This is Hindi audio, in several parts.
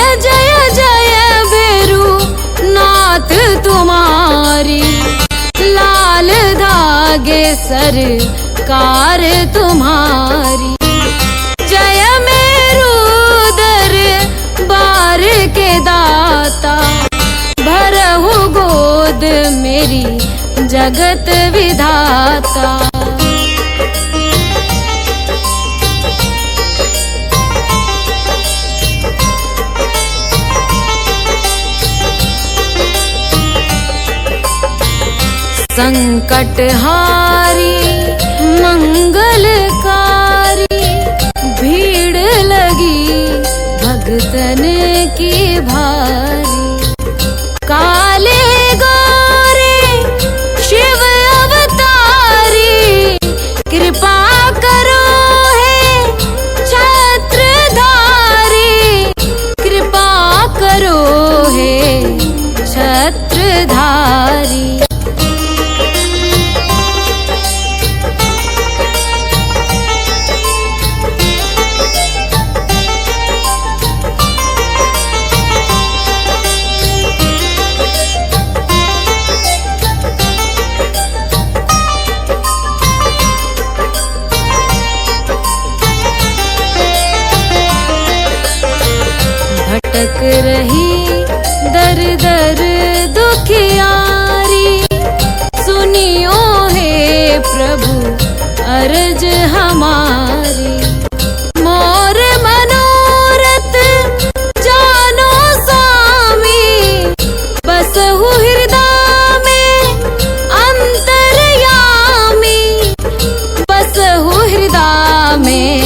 जय जय जय भैरू नाथ तुम्हारी, लाल धागे सरकार तुम्हारी। जय मेरू दरबार के दाता, भरहु गोद मेरी जगत विधाता। संकटहारी मंगलकारी, भीड़ लगी भगतन की भारी। काले गोरे शिव अवतारी, कृपा करो हे छत्रधारी, कृपा करो हे छत्रधारी। भटक रही दर दर दुखियारी, सुनियो हे प्रभु अर्ज हमारी। मोर मनोरथ जानो स्वामी, बसहु हृदय में अंतर्यामी, बसहु हृदय में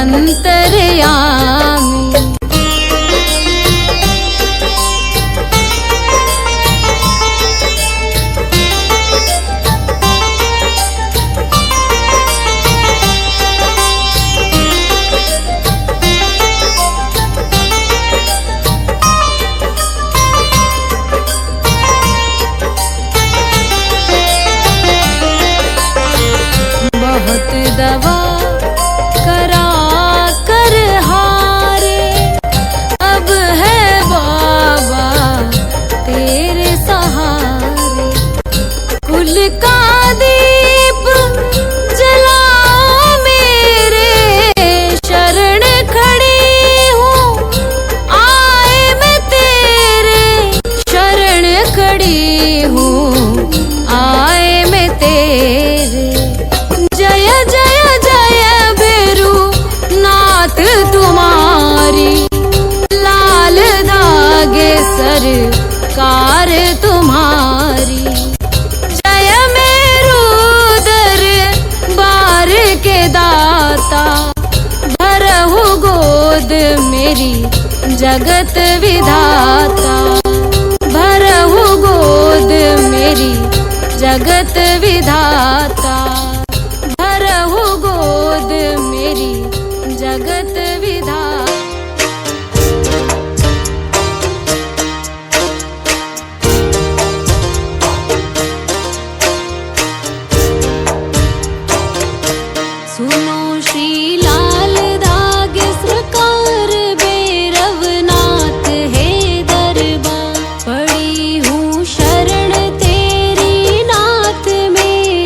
अंतर्यामी। बहुत दवा करा कर हारे, अब है बाबा तेरे सहारे। कुल का दीप जलाओ मेरे, शरण खड़ी हूँ आए मैं तेरे, शरण खड़ी हूँ आए मैं तेरे। जय जय जय भैरू नाथ तुम्हारी, लाल धागे सरकार तुम्हारी। जय मेरू दरबार के दाता, भरहु गोद मेरी जगत विधाता, भरहु गोद मेरी जगत विधाता, भरहु गोद मेरी जगत विधाता। सुनो श्री लाल धागे सरकार, भैरवनाथ है दरबार। पड़ी हूँ शरण तेरी नाथ मेरे,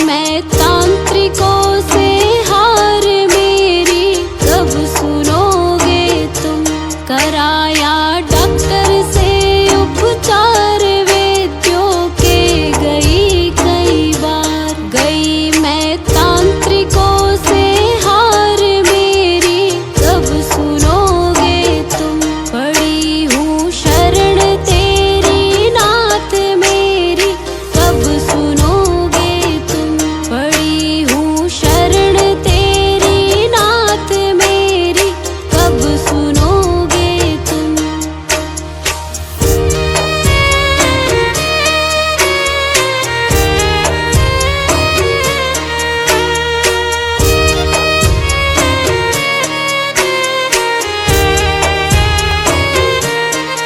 मैं तांत्रिकों से हार मेरी, कब सुनोगे तुम। कराया डॉक्टर से उपचार वैद्यों के, गई कई बार। गई मैं तांत्रिकों से हार मेरी, कब सुनोगे तुम। पड़ी हूँ शरण तेरी नाथ मेरी, कब सुनोगे तुम। पड़ी हूँ शरण तेरी नाथ मेरी, कब सुनोगे तुम।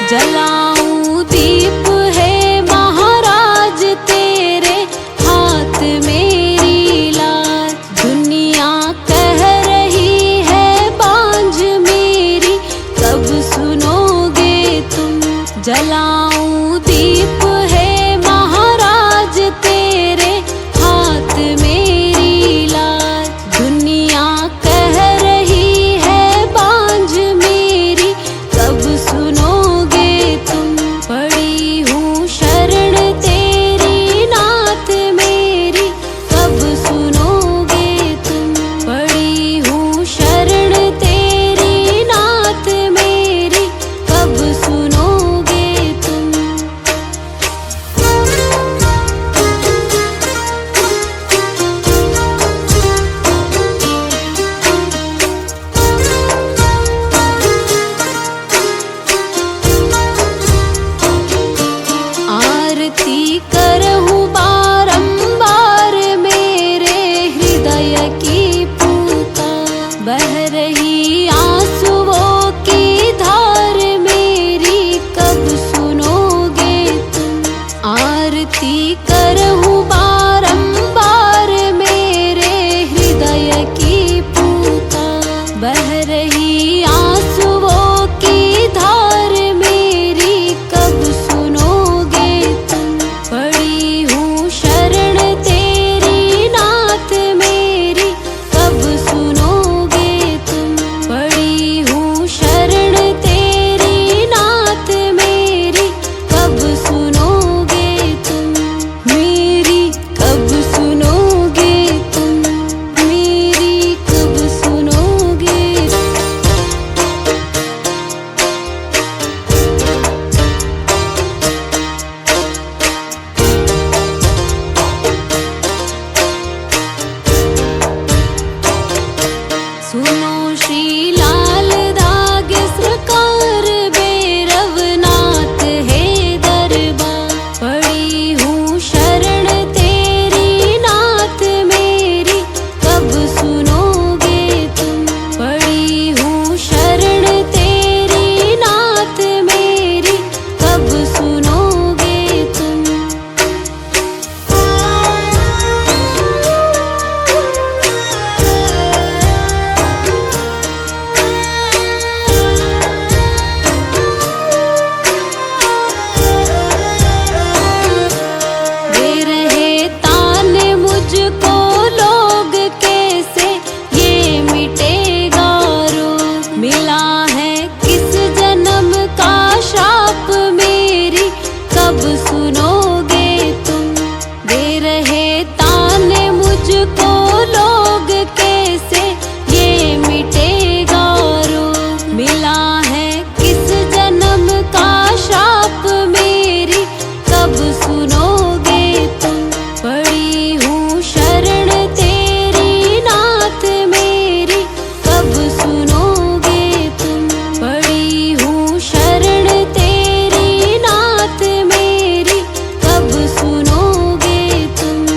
जलाऊं दीप है महाराज तेरे हाथ मेरी लाज। दुनिया कह रही है बांझ मेरी, कब सुनोगे तुम। जलाऊं दीप है महाराज तेरे हाथ मेरी लाज। दुनिया कह रही है बांझ मेरी, कब सुनोगे तुम। पड़ी हूँ शरण तेरी नाथ मेरी, कब सुनोगे तुम। पड़ी हूँ शरण तेरी नाथ मेरी, कब सुनोगे तुम। आरती करहूँ बारंबार मेरे हृदय की पूता। बह रही आंसुओं की धार मेरी, कब सुनोगे तुम। आरती करहूँ बारंबार मेरे हृदय की पूता। बह रही आंसुओं की धार मेरी, कब सुनोगे तुम। पड़ी हूँ शरण तेरी नाथ मेरी, कब सुनोगे तुम। पड़ी हूँ शरण तेरी नाथ मेरी, कब सुनोगे तुम। मेरी कब सुनोगे तुम। मेरी कब सुनोगे। सुनो श्री लाल दाग सरकार भैरवनाथ है दरबार। पड़ी हूँ शरण तेरी नाथ मेरी, कब सुनोगे तुम। पड़ी हूँ शरण तेरी नाथ मेरी, कब सुनोगे तुम। दे रहे ताने मुझको लोग कैसे, ये मिटेगा रोग। मिला है किस जन्म का श्राप मेरी, कब सुनोगे तुम। दे रहे ताने मुझको लोग कैसे, ये मिटेगा रोग। मिला है किस जन्म का श्राप मेरी, कब सुनोगे तुम। पड़ी हूँ शरण तेरी नाथ मेरी, कब सुनोगे तुम। पड़ी हूँ शरण तेरी नाथ मेरी, कब सुनोगे तुम।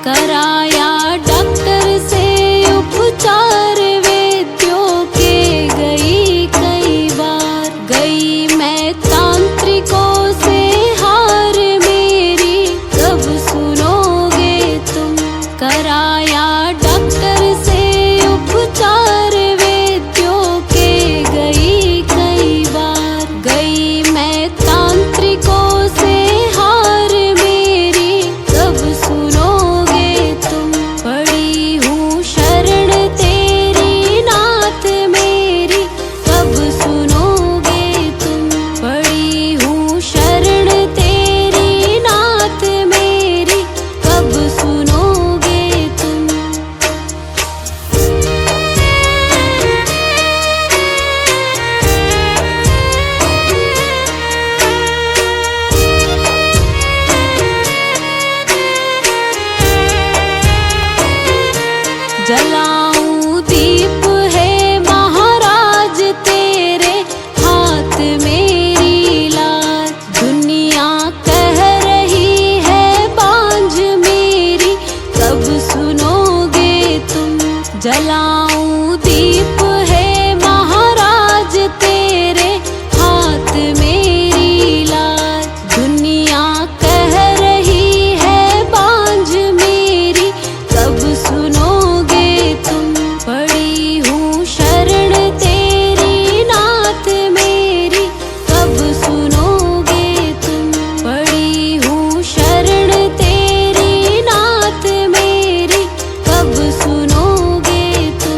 कराया डॉक्टर से उपचार वैद्यों के, गई कई बार। गई मैं तांत्रिकों से हार मेरी, कब सुनोगे तुम। कराया डॉक्टर से उपचार वैद्यों के गई कई बार। गई मैं तांत्रिकों से हार मेरी, कब सुनोगे तुम। पड़ी हूँ शरण तेरी नाथ मेरी, कब सुनोगे तुम। पड़ी हूँ शरण तेरी नाथ मेरी, कब सुनोगे तुम। जलाऊं दीप है महाराज तेरे हाथ मेरी लाज। दुनिया कह रही है बांझ मेरी, कब सुनोगे तुम। जलाऊं दीप है महाराज तेरे हाथ मेरी लाज। दुनिया कह रही है बांझ मेरी, कब सुनोगे तुम। पड़ी हूँ शरण तेरी नाथ मेरी, कब सुनोगे तुम। पड़ी हूँ शरण तेरी नाथ मेरी, कब सुनोगे तुम।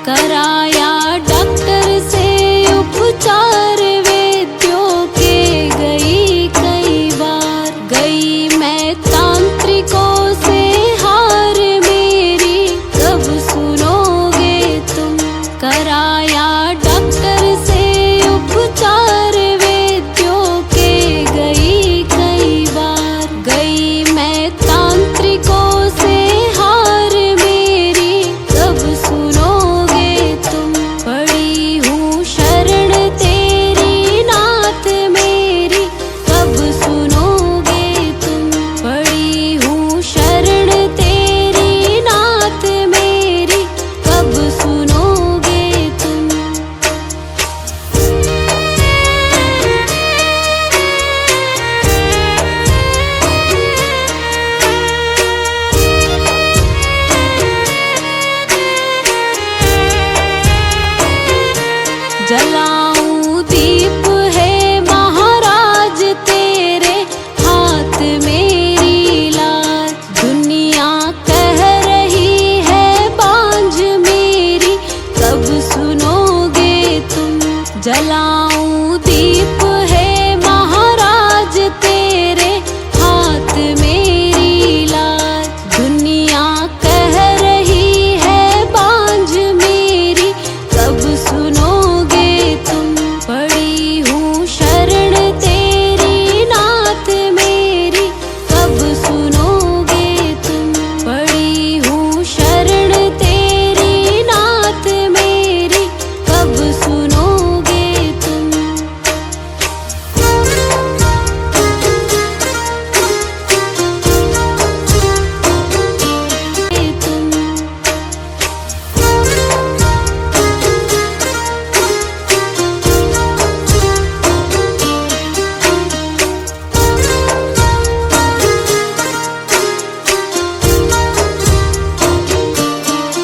कराया डॉक्टर से उपचार वैद्यों के गई कई बार, गई मैं तांत्रिकों से हार मेरी कब सुनोगे तुम। कराया डॉक्टर से उपचार वैद्यों के गई कई बार, गई मैं तांत्रिकों से हार मेरी कब सुनोगे तुम। पड़ी हूँ शरण तेरी नाथ मेरी कब सुनोगे तुम। पड़ी हूँ शरण तेरी नाथ मेरी कब सुनोगे तुम। जलाऊं दीप है महाराज तेरे हाथ मेरी लाज। दुनिया कह रही है बांझ मेरी कब सुनोगे तुम। जलाऊं दीप है महाराज तेरे हाथ मेरी लाज। दुनिया कह रही है बांझ मेरी कब सुनोगे तुम। पड़ी हूँ शरण तेरी नाथ मेरी कब सुनोगे तुम। पड़ी हूँ शरण तेरी नाथ मेरी कब सुनोगे तुम।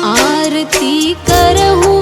आरती करहूँ